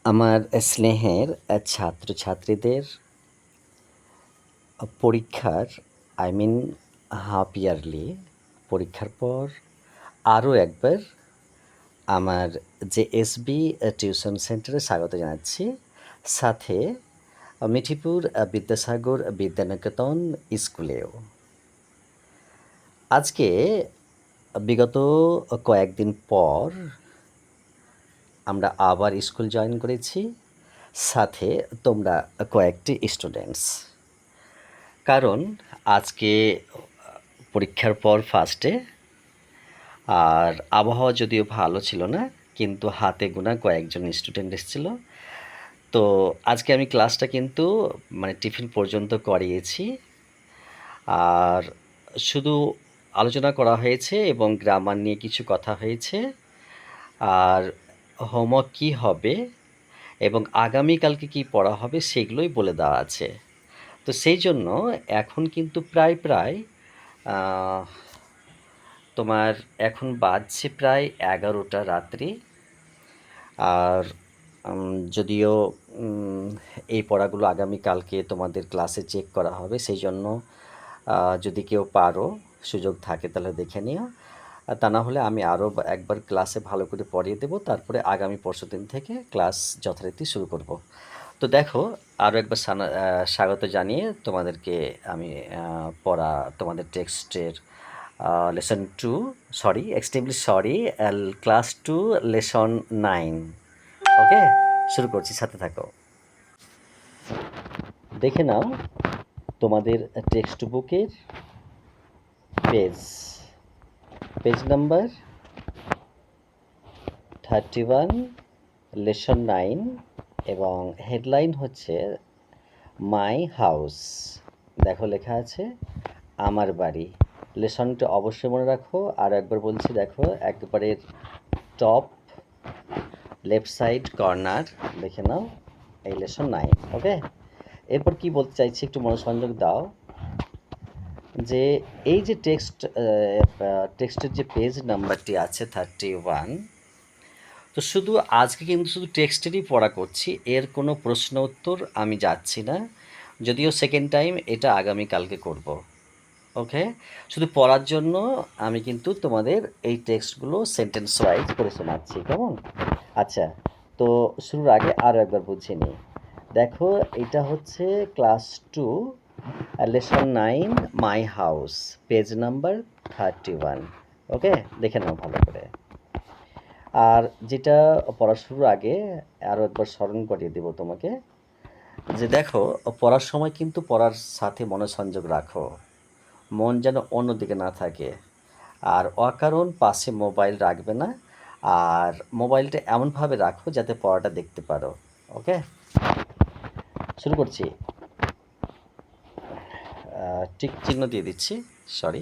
আমার স্নেহের ছাত্রছাত্রীদের পরীক্ষার হাফ ইয়ারলি পরীক্ষার পর আরও একবার আমার জেএসবি টিউশন সেন্টারে স্বাগত জানাচ্ছি। সাথে মিঠিপুর বিদ্যাসাগর বিদ্যানিকেতন স্কুলেও। আজকে বিগত কয়েকদিন পর আমরা আবার স্কুল জয়েন করেছি, সাথে তোমরা কয়েকটি স্টুডেন্টস। কারণ আজকে পরীক্ষার পর ফার্স্টে, আর আবহাওয়া যদিও ভালো ছিল না, কিন্তু হাতে গোনা কয়েকজন স্টুডেন্ট এসেছিল। তো আজকে আমি ক্লাসটা কিন্তু টিফিন পর্যন্ত করিয়েছি, আর শুধু আলোচনা করা হয়েছে এবং গ্রামার নিয়ে কিছু কথা হয়েছে, আর হোমওয়ার্ক কী হবে এবং আগামীকালকে কি পড়া হবে সেগুলোই বলে দেওয়া আছে। তো সেই জন্য এখন কিন্তু প্রায় তোমার এখন বাজছে প্রায় 11টা রাত্রি। আর যদিও এই পড়াগুলো আগামীকালকে তোমাদের ক্লাসে চেক করা হবে, সেই জন্য যদি কেউ পারো, সুযোগ থাকে তাহলে দেখে নিও। আর তা না হলে আমি আরও একবার ক্লাসে ভালো করে পড়িয়ে দেবো, তারপরে আগামী পরশুদিন থেকে ক্লাস যথারীতি শুরু করব। তো দেখো, আরও একবার স্বাগত জানিয়ে তোমাদেরকে আমি পড়া তোমাদের টেক্সটের lesson 2, extremely sorry, class 2 lesson 9। ওকে, শুরু করছি, সাথে থাকো। দেখে নাও তোমাদের টেক্সট বুকের পেজ নাম্বার 31, লেসন 9, এবং হেডলাইন হচ্ছে মাই হাউস। দেখো লেখা আছে আমার বাড়ি। লেসনটা অবশ্যই মনে রাখো, আর একবার বলছি, দেখো একবারে টপ লেফট সাইড কর্নার দেখে নাও, এই লেসন 9। ওকে, এরপর কি বলতে চাইছি একটু মনোসংযোগ দাও, যে এই যে টেক্সটের যে পেজ নাম্বারটি আছে 31, তো আজকে কিন্তু শুধু টেক্সটেরই পড়া করছি, এর কোনো প্রশ্ন উত্তর আমি যাচ্ছি না, যদিও সেকেন্ড টাইম এটা আগামীকালকে করব। ওকে, শুধু পড়ার জন্য আমি কিন্তু তোমাদের এই টেক্সটগুলো সেন্টেন্স ওয়াইজ করে শোনাচ্ছি, কেমন? আচ্ছা, তো শুরুর আগে আরও একবার বুঝিয়ে নিই। দেখো, এটা হচ্ছে class 2 lesson 9 my house, page number 31। ওকে, দেখে নাও ভালো করে। আর যেটা পড়া শুরুর আগে আরও একবার স্মরণ করিয়ে দেব তোমাকে, যে দেখো, পড়ার সময় কিন্তু পড়ার সাথে মনোসংযোগ রাখো, মন যেন অন্যদিকে না থাকে। আর অকারণ পাশে মোবাইল রাখবে না, আর মোবাইলটা এমনভাবে রাখো যাতে পড়াটা দেখতে পারো। ওকে, শুরু করছি। টিক চিহ্ন দিয়ে দিচ্ছি, সরি,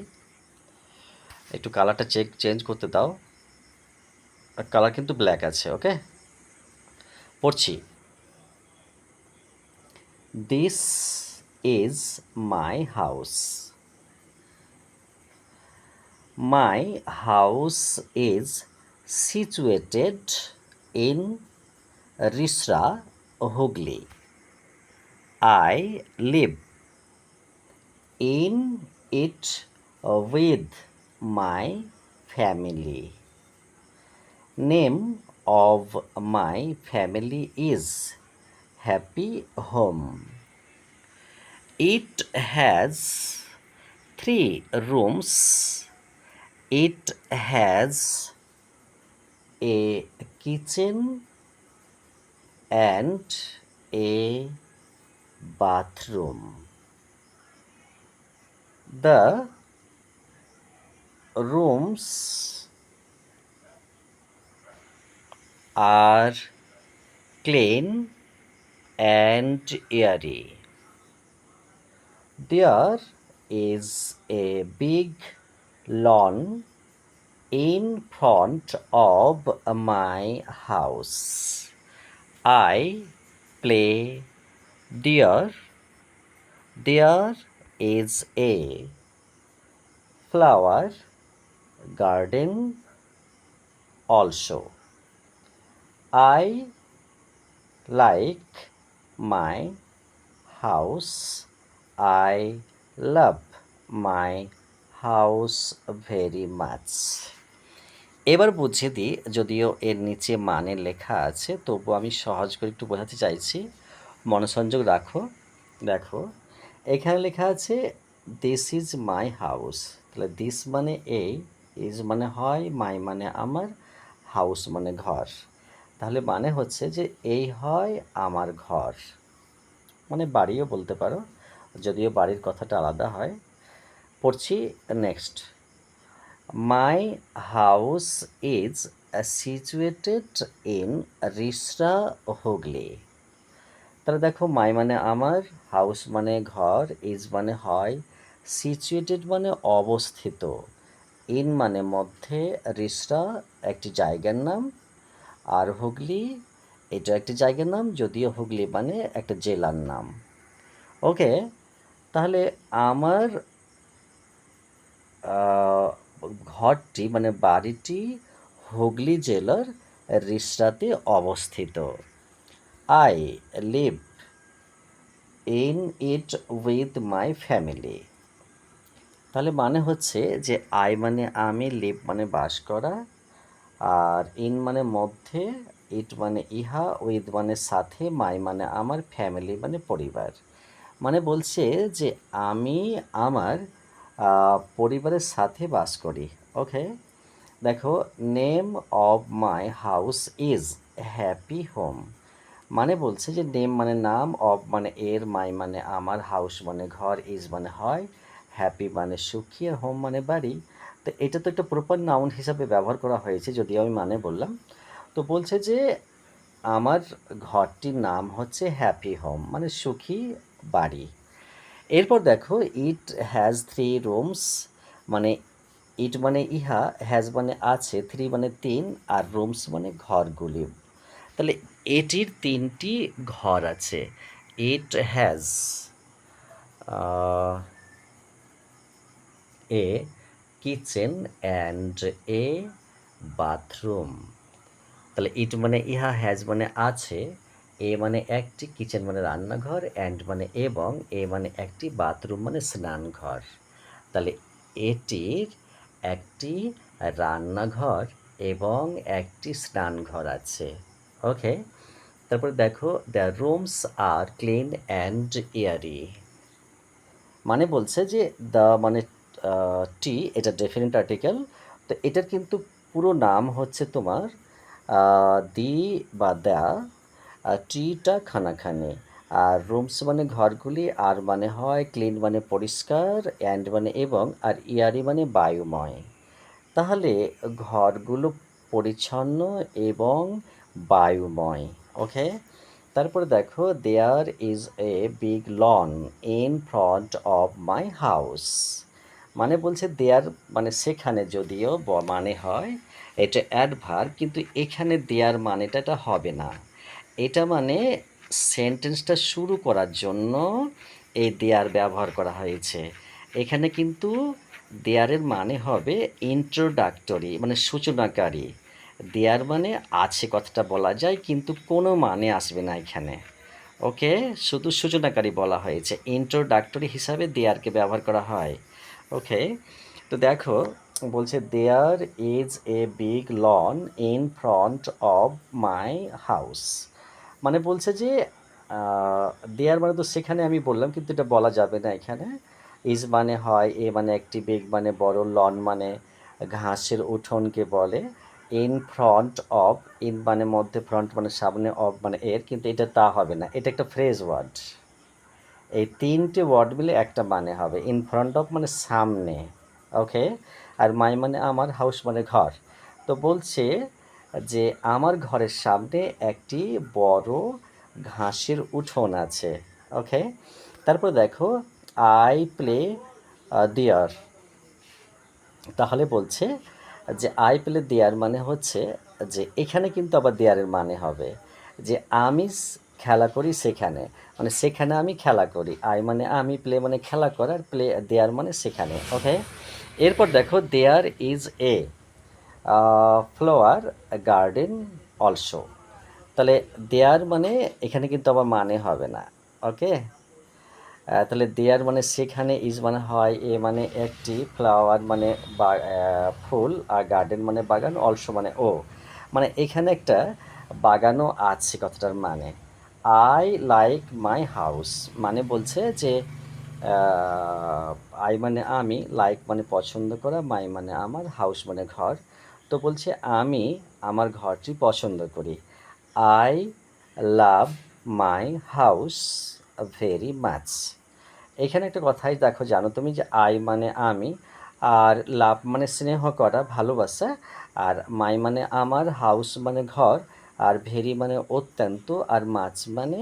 একটু কালারটা চেঞ্জ করতে দাও, কালার কিন্তু ব্ল্যাক আছে। ওকে, পড়ছি। This is my house. My house is situated in Risra, Hooghly. I live in it with my family. Name of my family is Happy Home. It has 3 rooms. It has a kitchen and a bathroom. The rooms are clean and airy. There is a big lawn in front of my house. I play there. There is a flower garden also. I like my house, I love my house very much. এবার বুঝিয়ে দিই, যদিও এর নিচে মানে লেখা আছে তবু আমি সহজ করে একটু বোঝাতে চাইছি, মনোসংযোগ রাখো। দেখো এখানে লেখা আছে দিস ইজ মাই হাউস, তাহলে দিস মানে এই, ইজ মানে হয়, মাই মানে আমার, হাউস মানে ঘর। তাহলে মানে হচ্ছে যে এই হয় আমার ঘর, মানে বাড়িও বলতে পারো, যদিও বাড়ির কথাটা আলাদা হয়। পড়ছি next. My house is situated in Rishra, Hooghly. তাহলে দেখো মাই মানে আমার, হাউস মানে ঘর, ইজ মানে হয়, সিচুয়েটেড মানে অবস্থিত, ইন মানে মধ্যে, রিসরা একটি জায়গার নাম, আর হুগলি এটা একটি জায়গার নাম, যদিও হুগলি মানে একটা জেলার নাম। ওকে, তাহলে আমার ঘরটি মানে বাড়িটি হুগলি জেলার রিসরাতে অবস্থিত। I live in it with my family. তাহলে মানে হচ্ছে যে আই মানে আমি, লিভ মানে বাস করা, আর ইন মানে মধ্যে, ইট মানে ইহা, উইথ মানে সাথে, মাই মানে আমার, ফ্যামিলি মানে পরিবার। মানে বলছে যে আমি আমার পরিবারের সাথে বাস করি। ওকে, দেখো name of my house is happy home. মানে বলছে যে নেম মানে নাম, অফ মানে এর, মাই মানে আমার, হাউস মানে ঘর, ইজ মানে হয়, হ্যাপি মানে সুখী, আর হোম মানে বাড়ি। তো এটা তো একটা প্রপার নাউন হিসাবে ব্যবহার করা হয়েছে, যদিও আমি মানে বললাম। তো বলছে যে আমার ঘরটির নাম হচ্ছে হ্যাপি হোম, মানে সুখী বাড়ি। এরপর দেখো ইট হ্যাজ 3 রুমস, মানে ইট মানে ইহা, হ্যাজ মানে আছে, 3 মানে 3, আর রুমস মানে ঘরগুলি। তাহলে এটির 3টি ঘর আছে। It has a kitchen and a bathroom. তাহলে ইট মানে ইহা, হ্যাজ মানে আছে, এ মানে একটি, কিচেন মানে রান্নাঘর, অ্যান্ড মানে এবং, এ মানে একটি, বাথরুম মানে স্নানঘর। তাহলে এটির একটি রান্নাঘর এবং একটি স্নানঘর আছে। ওকে, তারপর দেখো the rooms are clean and airy. মানে বলছে যে দ্য মানে টি এটা ডেফিনিট আর্টিকেল, তো এটার কিন্তু পুরো নাম হচ্ছে তোমার দি বা দ্য, টিটা খানাখানি, আর রুমস মানে ঘরগুলি, আর মানে হয়, ক্লিন মানে পরিষ্কার, অ্যান্ড মানে এবং, আর ইয়ারি মানে বায়ুময়। তাহলে ঘরগুলো পরিচ্ছন্ন এবং বায়ুময়। ওকে, তারপরে দেখো there is a big lawn in front of my house. মানে বলছে দেয়ার মানে সেখানে, যদিও মানে হয় এটা অ্যাডভার্ব, কিন্তু এখানে দেয়ার মানেটা এটা হবে না। এটা মানে সেন্টেন্সটা শুরু করার জন্য এই দেয়ার ব্যবহার করা হয়েছে। এখানে কিন্তু দেয়ারের মানে হবে ইন্ট্রোডাক্টরি, মানে সূচনাকারী। দেয়ার মানে আছে কথাটা বলা যায়, কিন্তু কোনো মানে আসবে না এখানে। ওকে, শুধু সূচনাকারী বলা হয়েছে, ইন্ট্রোডাক্টরি হিসাবে দেয়ারকে ব্যবহার করা হয়। ওকে, তো দেখো বলছে there is a big lawn in front of my house. মানে বলছে যে দেয়ার মানে তো সেখানে আমি বললাম, কিন্তু এটা বলা যাবে না এখানে। ইজ মানে হয়, এ মানে একটি, বিগ মানে বড়, লন মানে ঘাসের উঠোনকে বলে, ইন ফ্রন্ট অফ, ইন মানে মধ্যে, ফ্রন্ট মানে সামনে, অফ মানে এর, কিন্তু এটা তা হবে না, এটা একটা ফ্রেজ ওয়ার্ড। এই 3টে ওয়ার্ড মিলে একটা মানে হবে, ইন ফ্রন্ট অফ মানে সামনে। ওকে, আর মাই মানে আমার, হাউস মানে ঘর। তো বলছে যে আমার ঘরের সামনে একটি বড় ঘাসের উঠোন আছে। ওকে, তারপর দেখো আই প্লে দেয়ার। তাহলে বলছে যে আই প্লে দেয়ার মানে হচ্ছে যে এখানে কিন্তু আবার দেয়ারের মানে হবে যে আমি খেলা করি সেখানে, মানে সেখানে আমি খেলা করি। আই মানে আমি, প্লে মানে খেলা করার, প্লে দেয়ার মানে সেখানে। ওকে, এরপর দেখো there is a flower garden also. তাহলে দেয়ার মানে এখানে কিন্তু আবার মানে হবে না। ওকে, তাহলে দেয়ার মানে সেখানে, ইজ মানে হয়, এ মানে একটি, ফ্লাওয়ার মানে ফুল, আর গার্ডেন মানে বাগান, অলসো মানে ও, মানে এখানে একটা বাগানও আছে কথাটার মানে। আই লাইক মাই হাউস মানে বলছে যে আই মানে আমি, লাইক মানে পছন্দ করা, মাই মানে আমার, হাউস মানে ঘর। তো বলছে আমি আমার ঘরটি পছন্দ করি। I love my house very much. এখানে একটা কথাই দেখো, জানো তুমি যে আই মানে আমি, আর লাভ মানে স্নেহ করা, ভালোবাসা, আর মাই মানে আমার, হাউস মানে ঘর, আর ভেরি মানে অত্যন্ত, আর মাছ মানে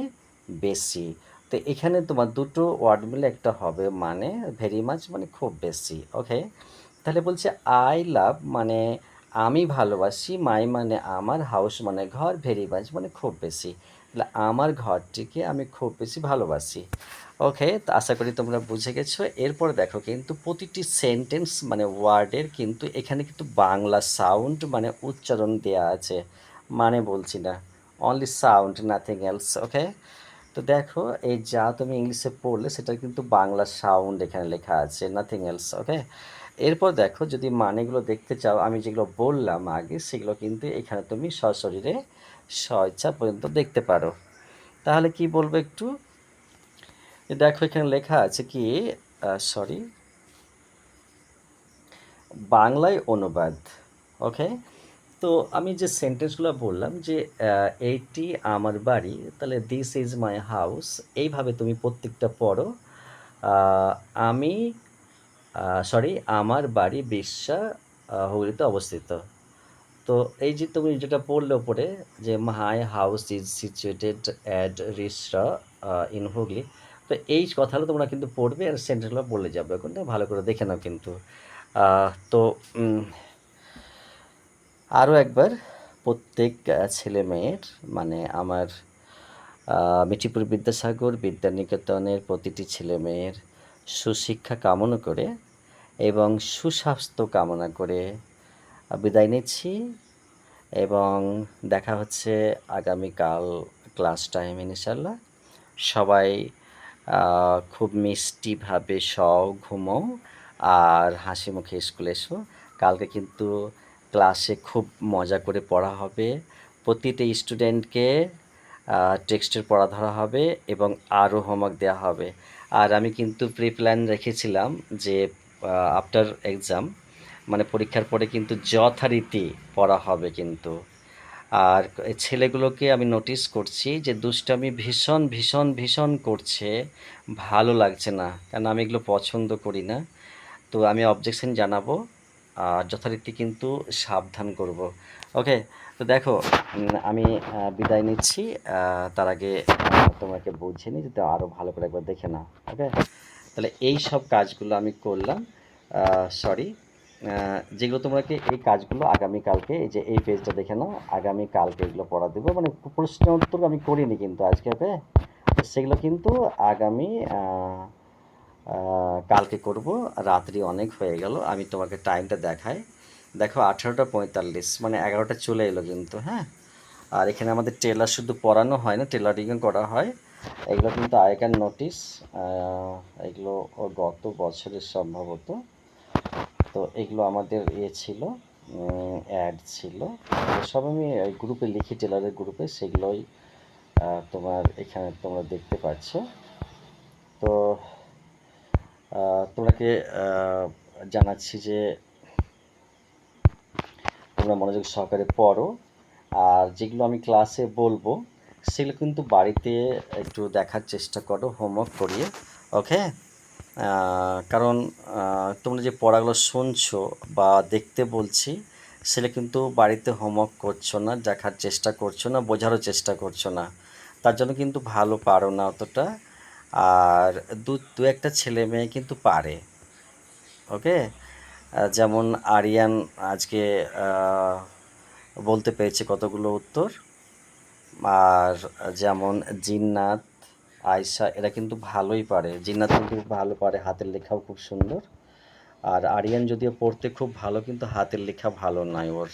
বেশি। তো এখানে তোমার দুটো ওয়ার্ড মিলে একটা হবে মানে ভেরি মাচ মানে খুব বেশি। ওকে, তাহলে বলছে আই লাভ মানে আমি ভালোবাসি, মাই মানে আমার, হাউস মানে ঘর, ভেরি মাচ মানে খুব বেশি। তাহলে আমার ঘরটিকে আমি খুব বেশি ভালোবাসি। ওকে, তো আশা করি তোমরা বুঝে গেছো। এরপর দেখো কিন্তু প্রতিটি সেন্টেন্স মানে ওয়ার্ডের কিন্তু এখানে কিন্তু বাংলা সাউন্ড মানে উচ্চারণ দেয়া আছে, মানে বলছি না, অনলি সাউন্ড, নাথিং এলস। ওকে, তো দেখো এই যা তুমি ইংলিশে পড়লে সেটা কিন্তু বাংলা সাউন্ড এখানে লেখা আছে, নাথিং এলস। ওকে, এরপর দেখো যদি মানেগুলো দেখতে চাও, আমি যেগুলো বললাম আগে সেগুলো কিন্তু এখানে তুমি সশরীরে স্বেচ্ছা পর্যন্ত দেখতে পারো। তাহলে কি বলবো একটু, দেখো এখানে লেখা আছে কি, সরি, বাংলায় অনুবাদ। ওকে, তো আমি যে সেন্টেন্সগুলো বললাম যে এইটি আমার বাড়ি, তাহলে দিস ইজ মাই হাউস, এইভাবে তুমি প্রত্যেকটা পড়ো। আহ, আমি সরি, আমার বাড়ি বিরসা হুগলিতে অবস্থিত। তো এই যে তুমি যেটা পড়লে ওপরে যে my house is situated at Rishra in Hooghly, তো এই কথাগুলো তোমরা কিন্তু পড়বে আর সেন্টেন্সগুলো বলে যাবে, ওখানে ভালো করে দেখে নাও কিন্তু। তো আরও একবার প্রত্যেক ছেলে মেয়ের মানে আমার মিঠিপুর বিদ্যাসাগর বিদ্যানিকেতনের প্রতিটি ছেলে মেয়ের সুশিক্ষা কামনা করে এবং সুস্বাস্থ্য কামনা করে বিদায় নিচ্ছি, এবং দেখা হচ্ছে আগামীকাল ক্লাস টাইম ইনশাল্লাহ। সবাই খুব মিষ্টিভাবে ঘুমো, আর হাসি মুখে স্কুলে এসো। কালকে কিন্তু ক্লাসে খুব মজা করে পড়া হবে, প্রতিটি স্টুডেন্টকে টেক্সটের পড়া ধরা হবে এবং আরও হোমওয়ার্ক দেওয়া হবে। আর আমি কিন্তু প্রি প্ল্যান রেখেছিলাম যে আফটার এক্সাম মানে পরীক্ষার পরে কিন্তু যথারীতি পড়া হবে কিন্তু। আর এই ছেলেগুলোকে আমি নোটিস করছি যে দুষ্টামি ভীষণ ভীষণ ভীষণ করছে, ভালো লাগছে না, কারণ আমি এগুলো পছন্দ করি না। তো আমি অবজেকশন জানাবো, আর যথারীতি কিন্তু সাবধান করব। ওকে, তো দেখো আমি বিদায় নিচ্ছি। তার আগে তোমাকে বুঝিয়ে নিই যাতে আরও ভালো করে একবার দেখে নাও। ওকে, তাহলে এই সব কাজগুলো আমি করলাম, সরি, যেগুলো তোমাকে এই কাজগুলো আগামীকালকে, এই যে এই পেজটা দেখে নাও, আগামীকালকে এগুলো পড়া দেবো, মানে প্রশ্ন উত্তর আমি করিনি কিন্তু আজকে। ওকে, তো সেগুলো কিন্তু আগামী কালকে করব। রাত্রি অনেক হয়ে গেল, আমি তোমাকে টাইমটা দেখাই। দেখো 18:45 মানে 11টা চলে এলো কিন্তু। হ্যাঁ, আর এখানে আমাদের টেলার শুধু পড়ানো হয় না, টেলারিংও করা হয়। এগুলো কিন্তু আগেকার নোটিশ, এগুলো গত বছরের সম্ভবত। তো এগুলো আমাদের ছিল, অ্যাড ছিল, সব আমি গ্রুপে লিখি, টেলারের গ্রুপে, সেগুলোই তোমার এখানে তোমরা দেখতে পাচ্ছ। তো তোমাকে জানাচ্ছি যে তোমরা মনোযোগ সহকারে পড়ো, আর যেগুলো আমি ক্লাসে বলবো সেগুলো কিন্তু বাড়িতে একটু দেখার চেষ্টা করো হোমওয়ার্ক করিয়ে। ওকে, কারণ তোমরা যে পড়াগুলো শুনছো বা দেখতে বলছি সেটা কিন্তু বাড়িতে হোমওয়ার্ক করছো না, দেখার চেষ্টা করছো না, বোঝারও চেষ্টা করছো না, তার জন্য কিন্তু ভালো পারো না অতটা। আর দু একটা ছেলে মেয়ে কিন্তু পারে। ওকে, যেমন আরিয়ান আজকে বলতে পেরেছে কতগুলো উত্তর, আর যেমন জিন্নাত, আয়শা, এরা কিন্তু ভালোই পারে, জিন্নাত কিন্তু ভালো পারে, হাতের লেখাও খুব সুন্দর। আর আরিয়ান যদিও পড়তে খুব ভালো, কিন্তু হাতের লেখা ভালো নয় ওর।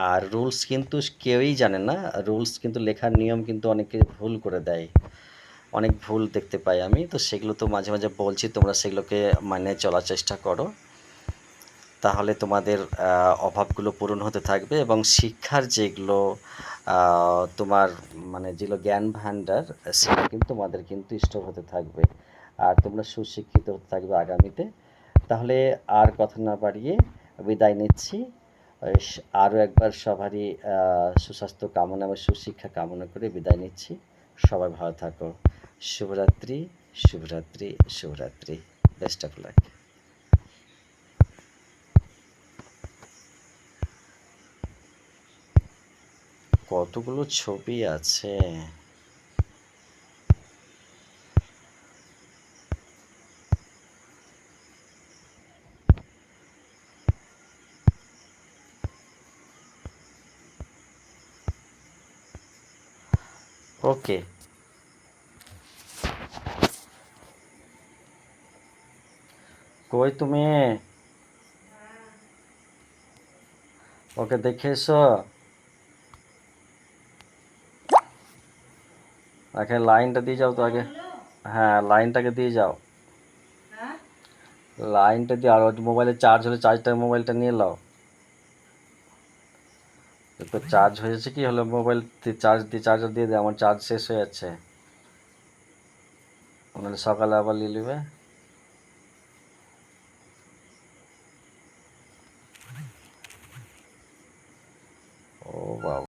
আর রুলস কিন্তু কেউই জানে না। রুলস কিন্তু লেখার নিয়ম কিন্তু অনেকে ভুল করে দেয়। অনেক ভুল দেখতে পাই আমি, তো সেগুলো তো মাঝে মাঝে বলছি, তোমরা সেগুলোকে মানে চলার চেষ্টা করো। তাহলে তোমাদের অভাবগুলো পূরণ হতে থাকবে, এবং শিক্ষার যেগুলো তোমার মানে যেগুলো জ্ঞান ভাণ্ডার, সেগুলো কিন্তু তোমাদের কিন্তু স্টোর হতে থাকবে, আর তোমরা সুশিক্ষিত হতে থাকবে আগামীতে। তাহলে আর কথা না বাড়িয়ে বিদায় নিচ্ছি। আরও একবার সবারই সুস্বাস্থ্য কামনা এবং সুশিক্ষা কামনা করে বিদায় নিচ্ছি। সবাই ভালো থাকো। শুভরাত্রি, শুভরাত্রি, শুভরাত্রি। Best of luck. কতগুলো ছবি আছে! ওকে। কই তুমি? ওকে, দেখে এসো। আগে লাইনটা দিয়ে যাও তো আগে। হ্যাঁ, লাইনটাকে দিয়ে যাও। লাইনটা দিয়ে, আর মোবাইলে চার্জ হলে চার্জটা মোবাইলটা নিয়ে নাও। তো চার্জ হয়েছে কি হলো, মোবাইল চার্জ দিয়ে চার্জার দিয়ে দে, আমার চার্জ শেষ হয়ে যাচ্ছে, নাহলে সকালে আবার নিয়ে নেবে। ও বাবা।